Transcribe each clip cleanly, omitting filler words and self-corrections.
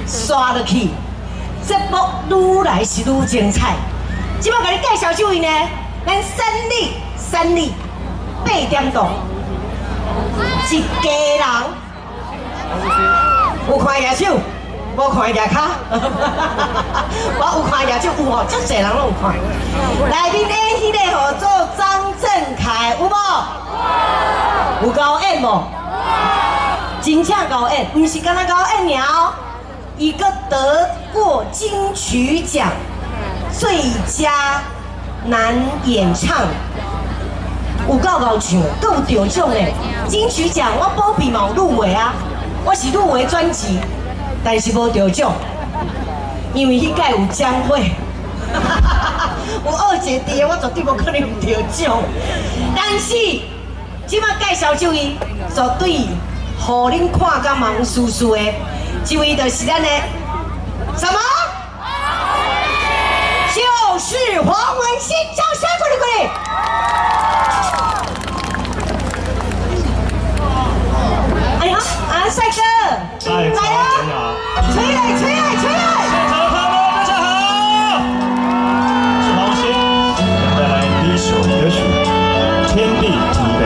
刷落去，节目愈来是愈精彩。即摆甲你介绍这位呢，咱三立8点档，一家人，有看野手，无看野脚，我有看野手，有哦，足侪人拢有看。内面演迄个吼做张振凯，有无？有高演无？真正高演，不是干那高演尔哦，伊个得过金曲奖最佳男演唱，有够高唱，佫有得奖嘞！金曲奖我保庇嘛有入围啊，我是入围专辑，但是无得奖，因为迄届有江蕙，有二姐弟，我绝对无可能有得奖。但是即摆介绍这位，绝对。互恁看甲忙酥酥的，这位就是咱的什么？就是黄文兴，掌声鼓励鼓励！哎呀，帅哥，来啊！吹来吹来吹来！现场的朋友们，大家好，我是黄文兴，带来第一首歌曲《天地之杯》。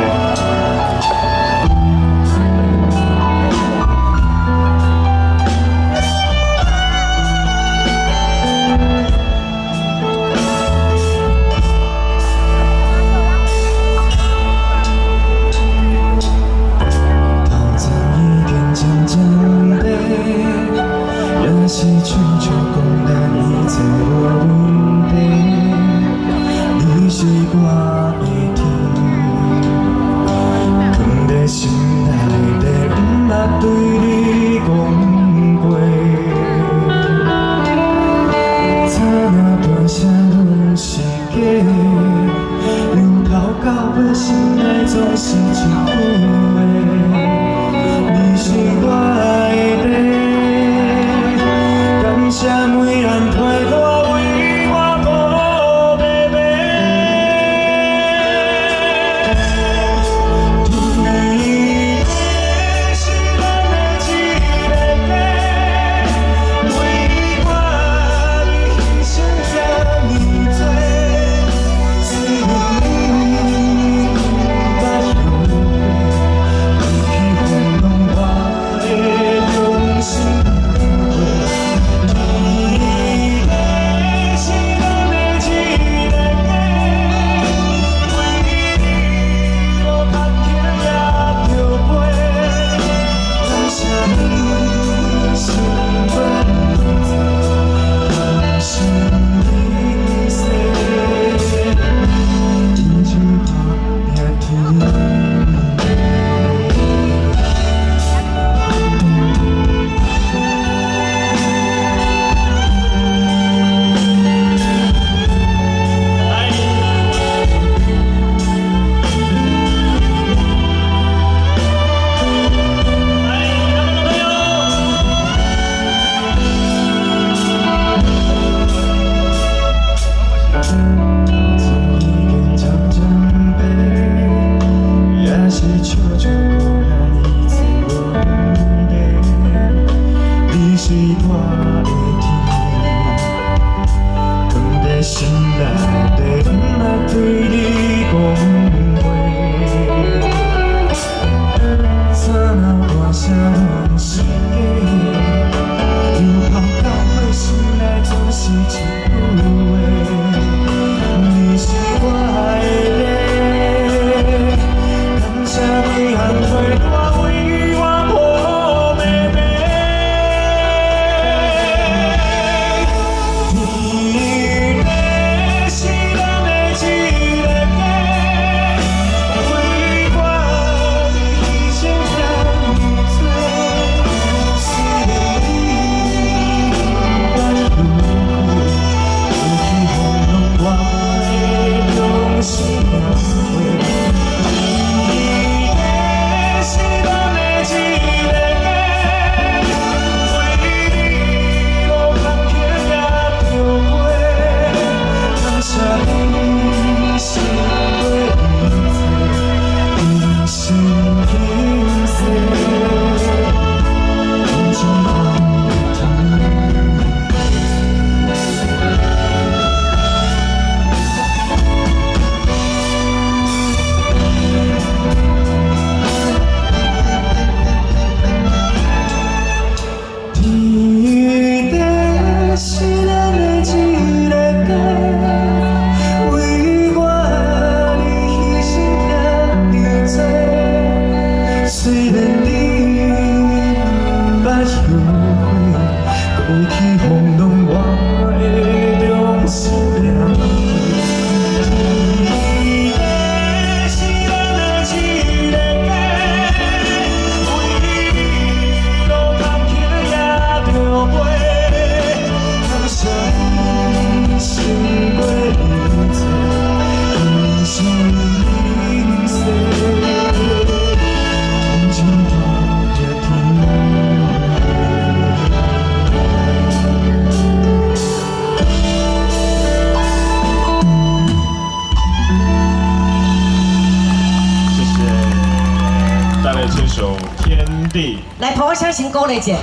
来，婆婆先先鼓励一下。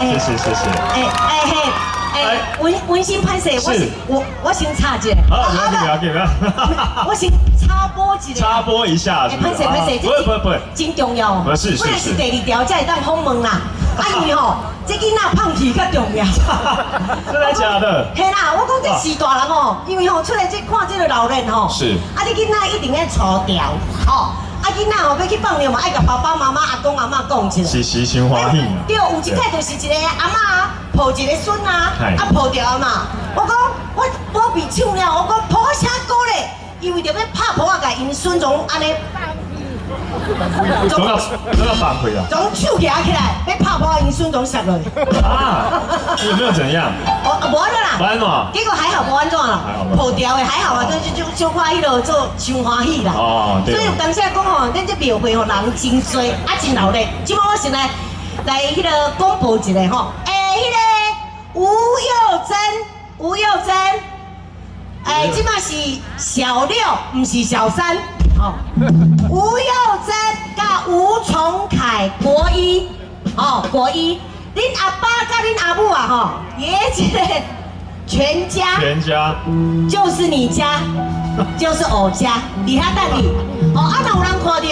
谢谢谢谢。温馨拍摄，我先插一下。好，不要紧。我先插播一下。插播一下。拍摄，不，真重要。不是，不然是第二条才会当访问啦。因为吼，这囡仔胖体较重要。真的假的？嘿啦，我讲这是大人吼，因为吼出来看这个老人吼，是。你囡仔一定要除掉，吼。囡仔吼要去放尿嘛，爱甲爸爸妈妈、阿公阿嬷讲一下。是心欢喜。对，有一届就是一个阿嬷抱一个孙啊，抱着阿嬷。我讲我被抢了，我讲婆啥鼓咧，因为着要拍婆啊，甲因孙从安尼。总要反悔啊！从手举起来，要拍婆因孙从摔落。有没有怎样？无安怎啦？不安怎？结果还好，无安怎啦。抱掉的还好啊，就小可迄落做伤欢喜啦。哦，对。所以有当时讲吼，咱这庙会吼人真多，真闹热。今摆我先来迄个公布一下吼，迄个吴幼珍，即摆是小六，唔是小三。哦，吴幼珍甲吴崇凯国一，国一，恁阿爸甲恁阿母啊，吼，爷这个全家就是你家，就是我家，伫遐等你。若有人看到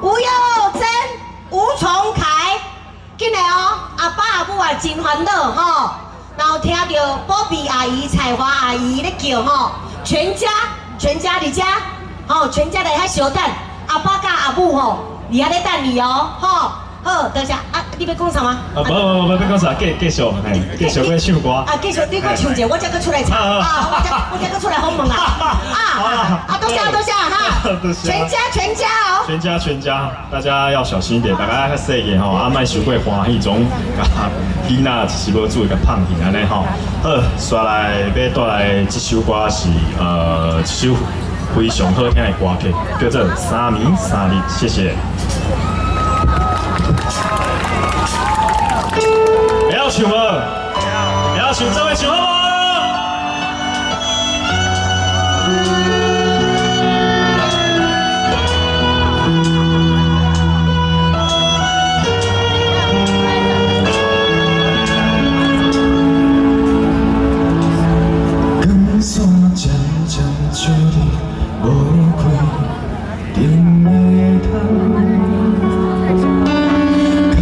吴幼珍、吴崇凯，紧来阿爸阿母啊真烦恼吼，然后听到宝贝阿姨、彩华阿姨咧叫吼，全家伫家。全家来遐相等，阿爸甲阿母吼，伫遐咧等你好，等下你要讲啥吗？不，要讲啥，继续要唱歌。继续你讲唱者，我才去出来唱我才去出来访问啦。多谢哈，全家，大家要小心一点，大家较细个吼，莫伤过欢喜种，囡仔是无注意甲胖起安尼吼。好，刷来要带来这首歌是一首。非常好听的歌曲，叫做《三年三日》，谢谢。要唱无？要唱，这位唱好无？光线渐渐照你。无开灯的窗，空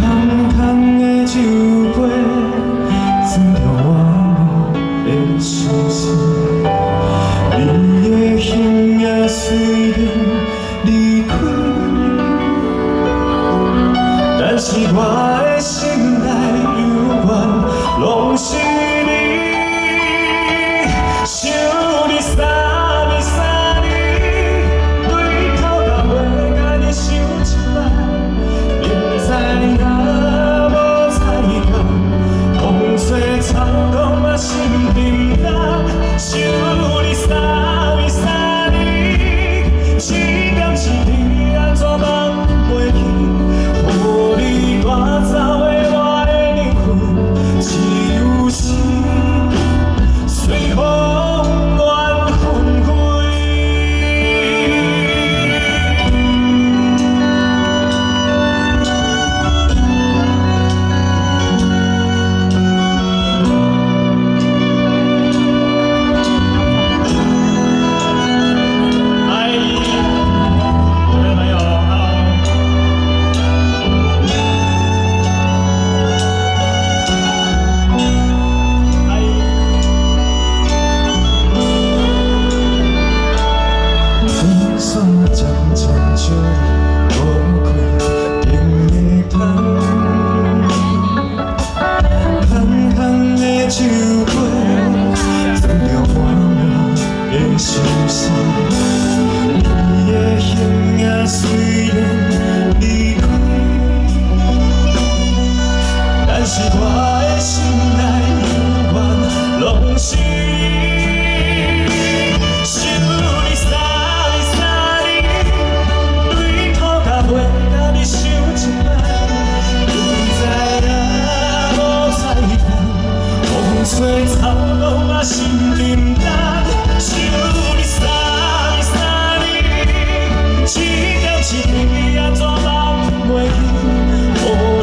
空的酒杯，装着我的心事。你的形影虽然离开，但是我的心内永远拢是你。想你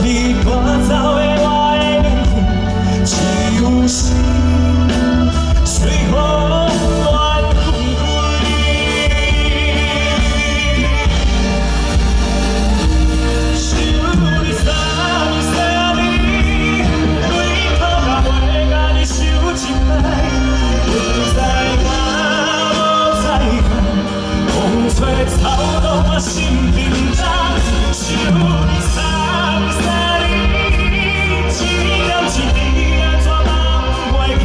你操到我心平常，想你三三你，一点一滴啊怎放袂记？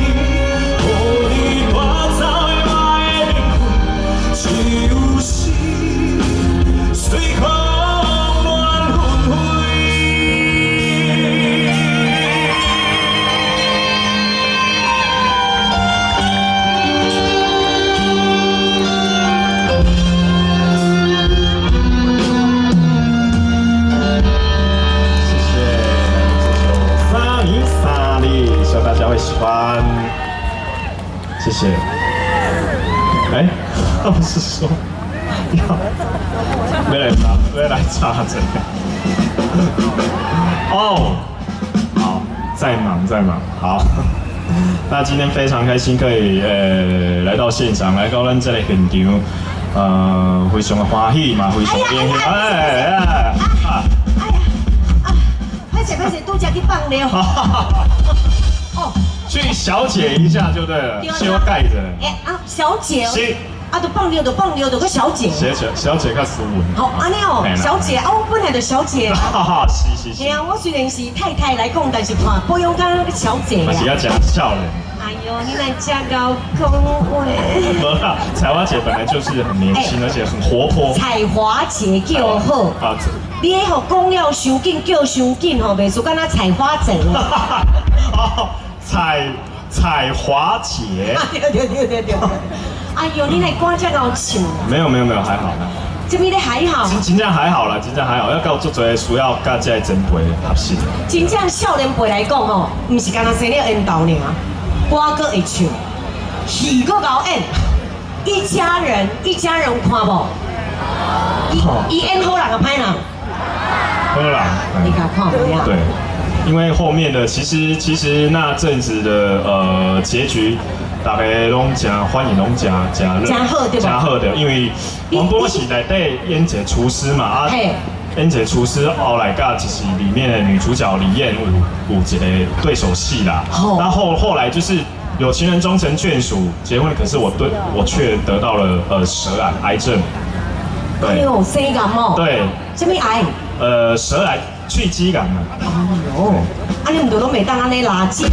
予你我走的我的灵魂，只有心随风乱纷飞。希望大家会喜欢，谢谢。哎，他不是说要来插这个？哦，好，在忙，好。那今天非常开心可以来到现场，来到咱这个现场，非常的欢喜嘛，非常欢喜。拍谁都加去放了。哦，去小解一下就对了，修盖着。小姐。是。就放溜就个小姐。小姐较斯文。好，安尼哦，小姐，我本来就小姐。是。嘿啊，我虽然是太太来讲，但是看保养刚那个小姐嘛。是要讲笑脸。哎呦，你来加高恭维。没啦，彩华姐本来就是很年轻，而且很活泼。彩华姐叫好。你迄吼讲了伤紧，叫伤紧吼，袂输敢那采花姐。哦，彩华姐。对。哎呦，你来歌这高唱。没有，还好。这边的还好。真正还好啦，要到做做需要甲这真陪合适。真正少年辈来讲吼，唔是干那生了缘投尔，歌佫会唱，戏佫搞演，一家人有看无？伊演好人个歹人？好人。你甲看无呀？对，因为后面的其实那阵子的结局。大家拢真欢迎，拢真好，对吧？真好的，因为王波是内底演一个厨师嘛，演一个厨师后来甲就是里面的女主角李艳有一个对手戏啦。那后来就是有情人终成眷属，结婚，可是我却得到了癌症。哎呦，生癌哦。对。什么癌？舌癌去肌癌嘛。哎呦，你唔都袂当安尼垃圾。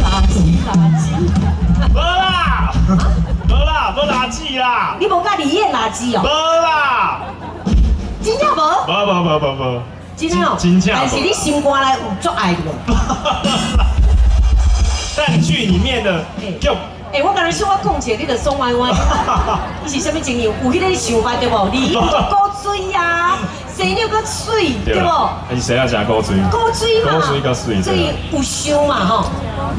无垃圾啦！你无甲李艳垃圾哦？无啦！真正无？无。真正哦？真正。但是你心肝内有足爱的。但剧里面的就我刚才说我讲起你就爽歪歪。伊是什么情形？有迄个想法对无？李艳就古水呀，生了个水对无？还是谁要讲古水？古水嘛。古水个水。所以有伤嘛吼。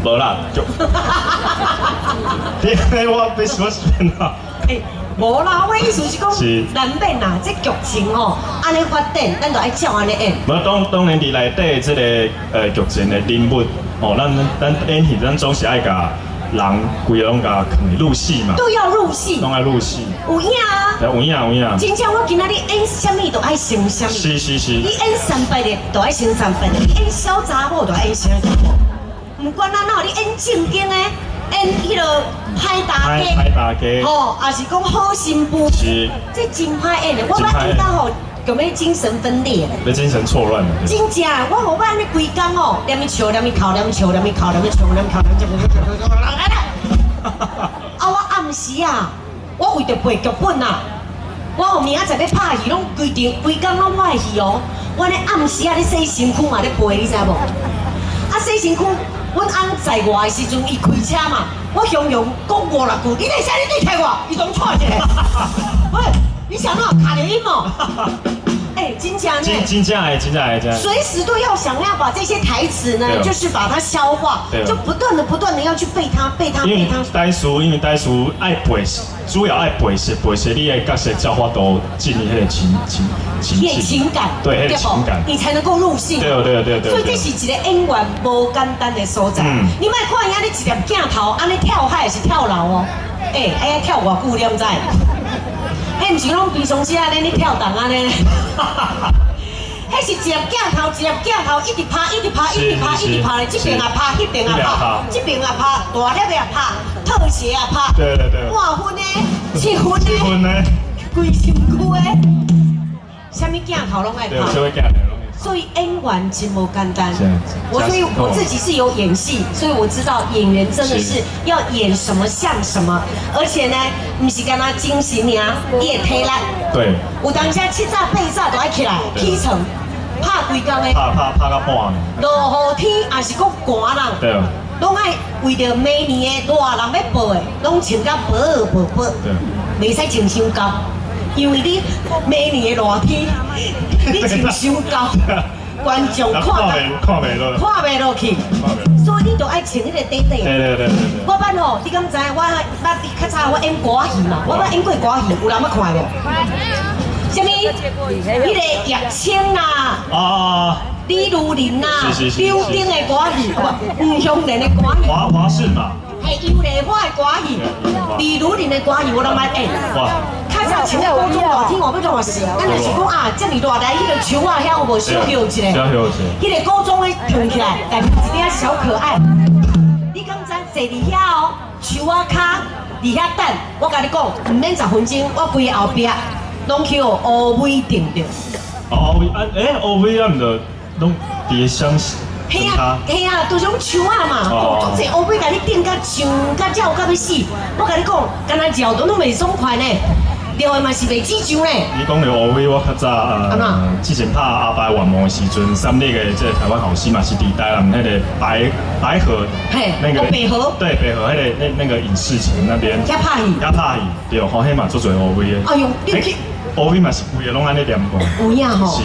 无啦，就。我被什么选啊？无啦，我意思是讲，难免啦，这剧情吼，安尼发展，咱就爱照安尼演。无当然伫内底这个剧情的人物，咱演戏咱总是爱甲人规个拢甲入戏嘛。都要入戏。拢要入戏。有影啊。有影。真正我今仔日演什么都爱成什么。是。你演300的都爱成300的，你演小查某都爱演小查某。不管哪你演正经的，演迄个歹大家，吼，也是讲好媳妇，是，这真歹演的。我捌演到吼，有没精神分裂咧？要精神错乱了。真正，我无捌安尼规工哦，念咪笑，念咪哭，我暗时啊，我为着背剧本啊，我明仔载要拍戏，拢规工拢我的戏哦。我咧暗时啊咧洗身躯嘛咧背，你知无？洗身躯。阮翁在外的时阵，伊开车嘛，我雄雄讲5、6句，你来啥？你对替我，伊总踹一个。喂，你想到卡留音哦？真正呢？真正。随时都要想要把这些台词呢，就是把它消化，就不断的要去背它。因为台词爱背，主要爱背是你的角色消化都进入迄个情感，对，情感，你才能够入戏。对。所以这是一个演员无简单的所在。你莫看遐你一粒镜头，安尼跳海是跳楼哦。要跳偌久，你唔知？毋是拢平常时安尼你跳动安尼。迄是一粒镜头，一直拍，这边也拍，那边也拍，这边也拍，大粒也拍，特写也拍，对，半分的、7分的，规身躯的，什么镜头拢爱对，拍。社会镜头拢会所以演员真不简单是。所以我自己是有演戏，所以我知道演员真的是要演什么像什么，而且呢，不是干那精神呀，你也体力。对，有当时7早8早都爱起来起床，拍规工的，拍到半呢。落雨天也是讲寒人，对啊，拢爱为着每年的热人要报的，拢穿甲薄薄，对，袂使穿伤高，因为你每年的热天，你穿伤高，观众看袂落去，所以你就爱穿迄个短短的。对。我捌吼，你敢知？你较早我演歌仔戏嘛，我捌演过歌仔戏，有人要看无？什么？迄个叶青啦，李如林啦，柳丁的歌仔戏，吴香莲的歌仔戏，华视嘛，嘿，尤丽花的歌仔戏，李如林的歌仔戏我都捌演。哇！较早穿个高中热天，我要怎么死？咱就是讲啊，遮尔热来，迄个树啊，遐有无小摇一下？小摇一下。迄个高中的跳起来，但是一领小可爱。你敢知坐伫遐哦，树啊卡伫遐等，我甲你讲，唔免10分钟，我规个后壁拢去哦乌尾定着。乌尾啊，唔着拢伫相嘿啊，嘿啊，都是种树啊嘛，哦，足济乌尾甲你定甲上甲鸟甲要死。我甲你讲，敢若鸟都拢袂爽快呢。钓的嘛是袂止上嘞。你讲到乌尾，我较早之前拍《阿爸愿望》的时阵，3立的这台湾好戏嘛是伫台南那个白河，那个北河，对北河那个影视城那边。遐拍戏，对，好迄嘛做做乌尾的。哎呦，你去乌尾嘛是规个拢安尼念过。有影吼。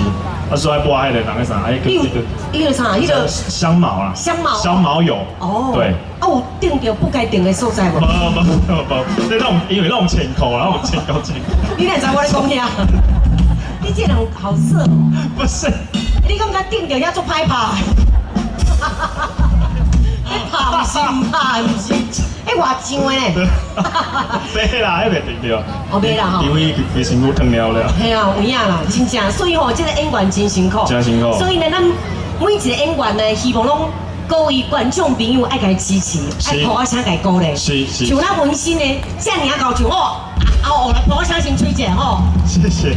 是，所以播迄个人个啥，迄个啥，迄个香茅啦，香茅油。哦。对。有定着不该定的所在无？不，因为那种前扣，然后前扣。你哪知我咧讲遐？你这人好色哦。不是。你感觉定着遐做歹拍？你拍唔是唔拍唔是？哎，偌上的呢？袂啦，迄袂定着。哦，袂啦吼。因为规身躯烫了了。系啊，有影啦，真正。所以吼，这个演员真辛苦。真辛苦。所以呢，咱每一个演员呢，希望拢。各位观众朋友爱甲伊支持，爱捧我声甲伊鼓励。是。像咱文心呢，遮尔高像哦，来捧我声先吹者吼。谢谢。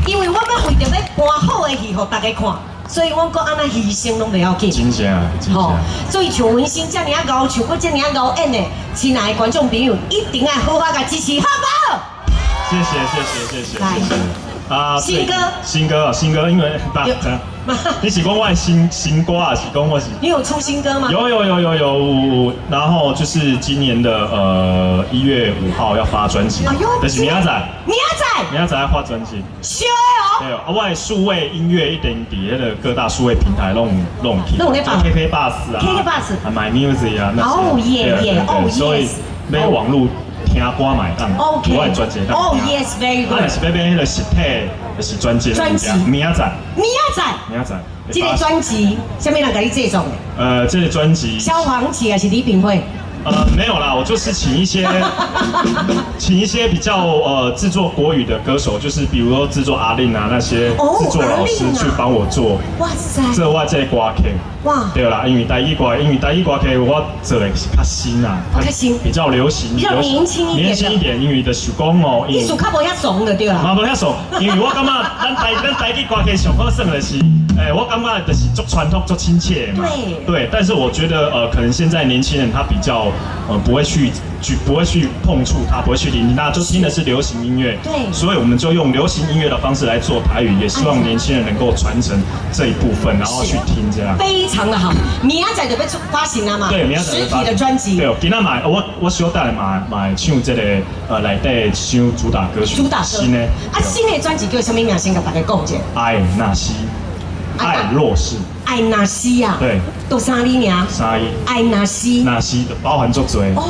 因为我要为着要搬好的戏，互大家看，所以我讲安那牺牲拢袂要紧。真正。所以像文心遮尔高，像我遮尔高演的，亲爱的观众朋友，一定要好好甲支持，好不好？谢谢。来。新歌，因为你是讲我的新歌啊，是讲我是？你有出新歌吗？有，然后就是今年的1月5号要发专辑，就是明仔载要发专辑，小的哦。对，我的数位音乐一定伫迄个各大数位平台弄起，KK Bus 啊，My Music 啊，那些，所以要网络。听歌买单，我的专辑单。哦 ，Yes, very good。是要迄个实体，就是专辑。明仔载。这个专辑，什么人给你制作的？这个专辑。萧煌奇还是李炳辉？没有啦，我就是请一些比较制作国语的歌手，就是比如说制作阿令啊那些制作老师去帮我做。哇塞！这我这歌曲。哇。对啦，因为台语歌曲我做的是较新啊，比较流行，比较年轻一点。因为就是讲哦，艺术较无遐怂的对啦。无遐怂，因为我感觉咱台语歌曲上好耍的是，我感觉就是足传统、足亲切嘛。对。但是我觉得可能现在年轻人他比较不会去碰触它，不会去聆听它，就听的是流行音乐。对。所以我们就用流行音乐的方式来做台语，也希望年轻人能够传承这一部分，然后去听这样。非常的好，明仔载就要发行了嘛？对，明仔载实体的专辑。对，今仔买我小等来买唱这个内底唱主打歌曲。新的。新的专辑叫什么名？先跟大家讲一下。爱那西，爱若是。爱那西呀。对。都3字名。3字。爱那西。那西包含足多。哦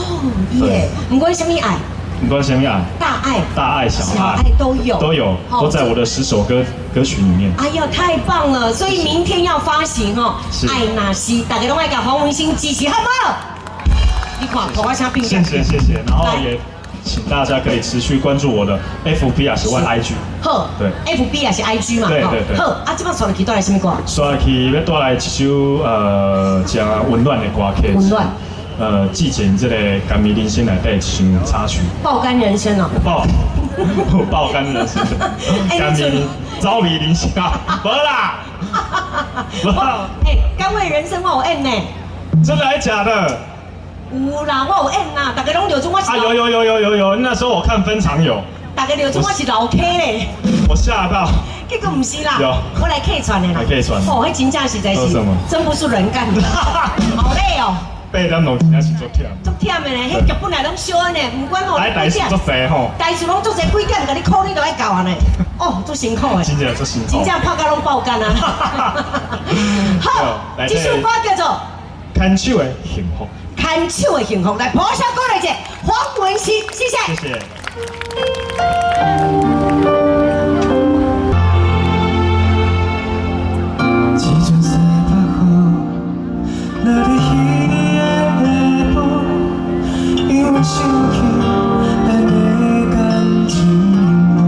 耶，不管什么爱。不管什么爱。大爱、小爱都都在我的10首歌曲里面。哎呦，太棒了！所以明天要发行哦，爱那西，大家都爱给黄文兴支持，好不好？你看，我请并谢谢，然后也请大家可以持续关注我的 FB 也是我 IG。好，对 ，FB 也是 IG 嘛。对。好，啊，这摆刷落去带来什么歌？刷落去要带来一首真温暖的歌曲。温暖。季前这个甘美人生内底一首插曲。爆肝人生哦。有爆肝人生，甘米招米零下，无啦，无啦，甘味人生我有演呢，真的还假的？有啦，我有演啦，大家拢留住我是。有，那时候我看分场有，大家留住我是老 K 嘞。我吓到。结果不是啦，有，我来客串的啦。来客串。哦，那真正实在是什么？真不是人干的，好累哦。被咱弄真正是足忝。足忝的呢，迄剧本来拢小的呢，不管哦。台词足济吼。台词拢足济，几点甲你考你都爱教啊呢。哦，足辛苦的。真正足辛苦。真正拍到拢爆肝啊。好，这首歌叫做《牵手的幸福》。牵手的幸福，来，播首歌来者，黄文熙，谢谢。谢谢。想起咱的感情梦，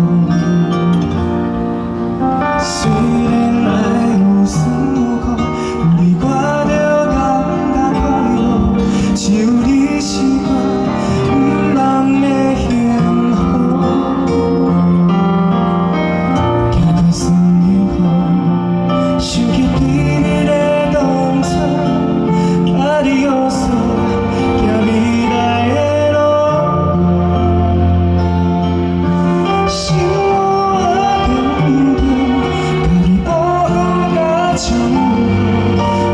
虽然爱有酸有苦，你我着感觉快乐，就你是我人的幸福。行到酸的雨，想起甜蜜的当初，把你约束，行未来的。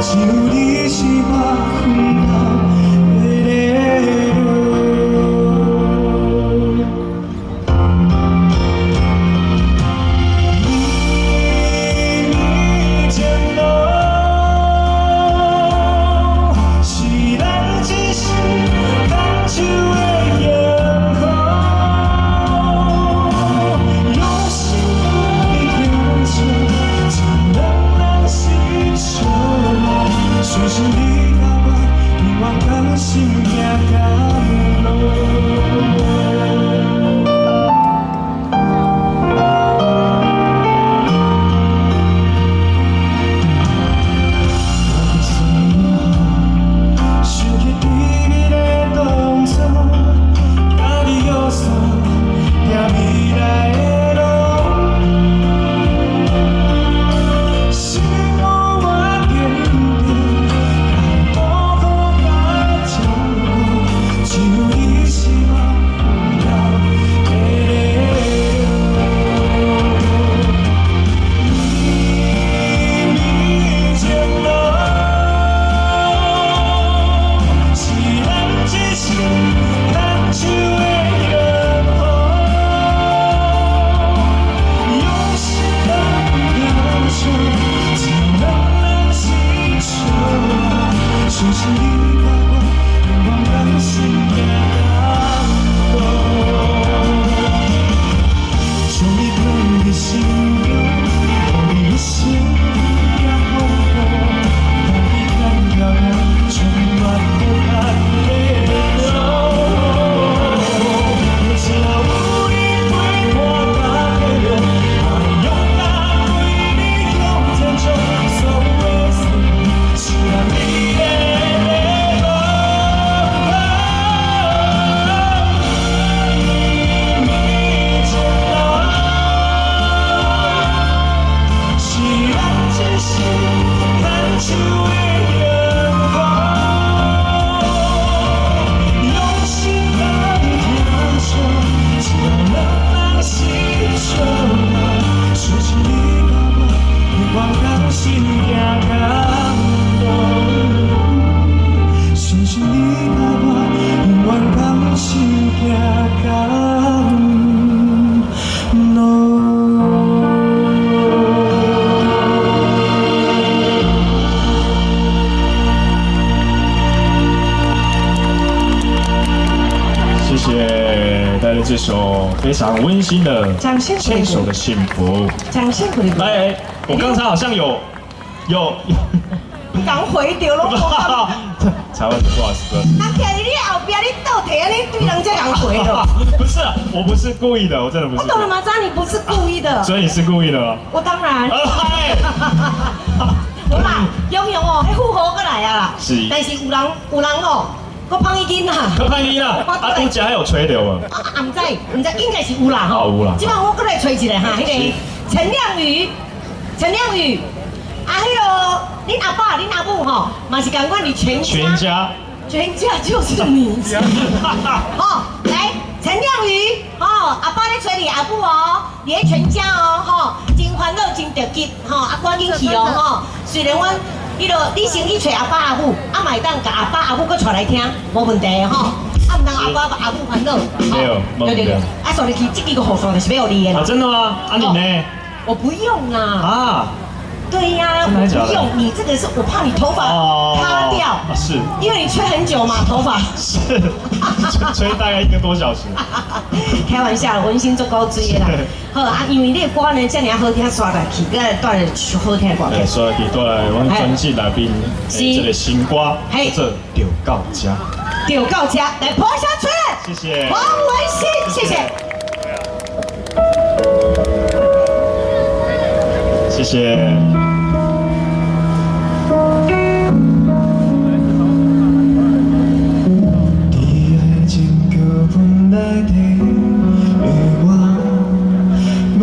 就你是我奋斗的理由，秘密前路是咱一生牵手的幸福，用心的牵手，只能心手。相信你甲我永远同心行到老。想起甜蜜的当初，甲你约束，行未来的路。相信你甲我永远同心行到老，将你放在心中，予你一生也丰富，让你感觉我充满无限的路。只要有你陪我踏的路，我勇敢为你向前冲，所谓是只要你的。手的幸福，用心来牵手，只要人心手，相信你甲我永远同心行到老，相信你甲我永远同心行到老。谢谢带来这首非常温馨的《牵手的幸福》。讲辛苦的。哎，我刚才好像有，刚回掉拢。台湾不好意思，那徛在你后边，你倒提安尼对人家讲回了。不是，我不是故意的，我真的不是。我懂了吗？知道你不是故意的。所以你是故意的吗？我当然。嗨。好啦，永永哦，迄复活过来啊啦。是。但是有人哦，我胖一斤啦。可胖你啦，啊，拄食还有吹到无？唔知，应该是有啦吼。有啦。即摆我过来吹一个哈，迄个陈亮宇，啊，迄个恁阿爸、恁阿母吼，嘛是共款你全家就是你。哦，来，陈亮宇，哦，阿爸咧吹你阿母哦，你的全家哦，吼，真欢乐，真着急，吼，啊，赶紧去哦，吼。虽然阮迄个你先去找阿爸阿母，啊，嘛会当甲阿爸阿母搁带来听，无问题的吼。啊，唔当阿爸阿母烦恼。对，啊，所以去这个护送就是要你的啦。啊，真的吗？啊，你呢？我不用啦。啊。对呀，我不用，你这个是我怕你头发塌掉，是，因为你吹很久嘛，头发是，吹大概1个多小时。开玩笑，温馨做高职业啦。好啊，因为你的歌呢，这样好听，刷来去，个带来好听的歌。对，刷来去带来阮专辑来宾这个新歌，叫做《丢到家》。丢到家，来泼下去。谢谢。王文馨，谢谢。谢谢。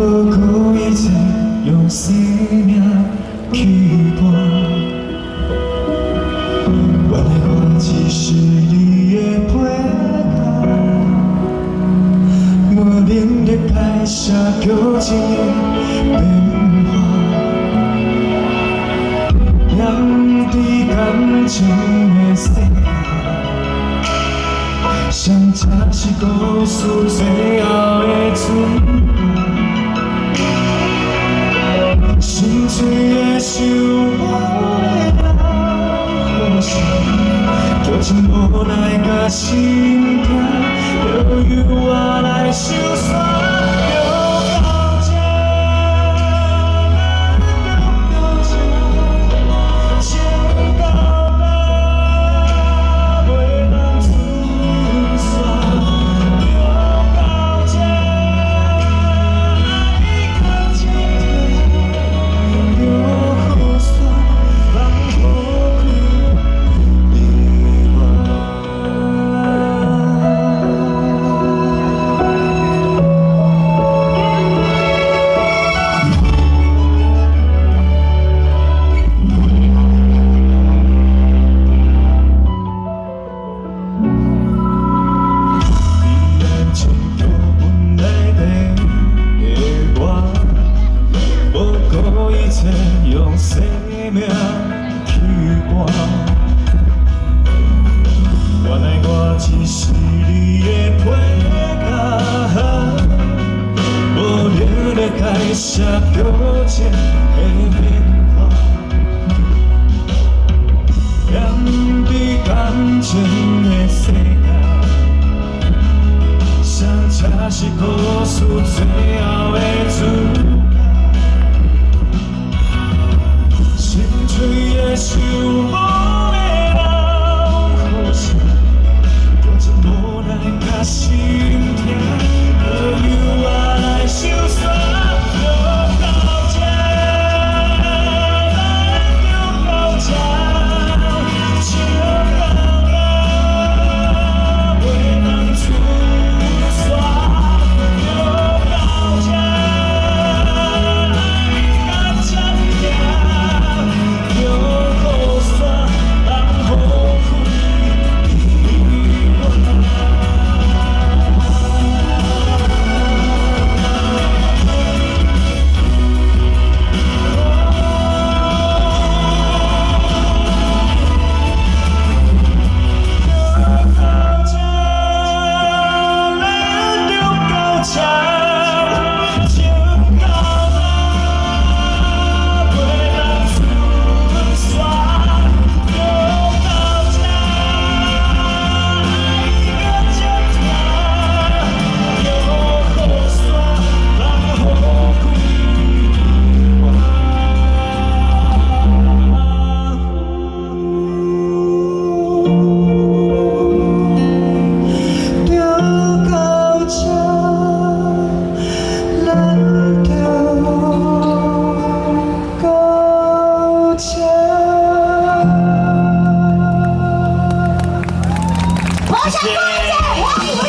无顾一切，用生命去搏。原来我只是你的陪伴，无能力解释旧情的变化，踮伫感情的世界，相差是故事最后的存。心碎的想我的人，可惜叫真无奈甲心痛，就由我来收煞。下搁浅的变化，踮伫感情的世界，相差是故事最后的主角，心碎的想无的人，可惜叫真无奈甲心痛，就由我来收煞。谢谢。我要你们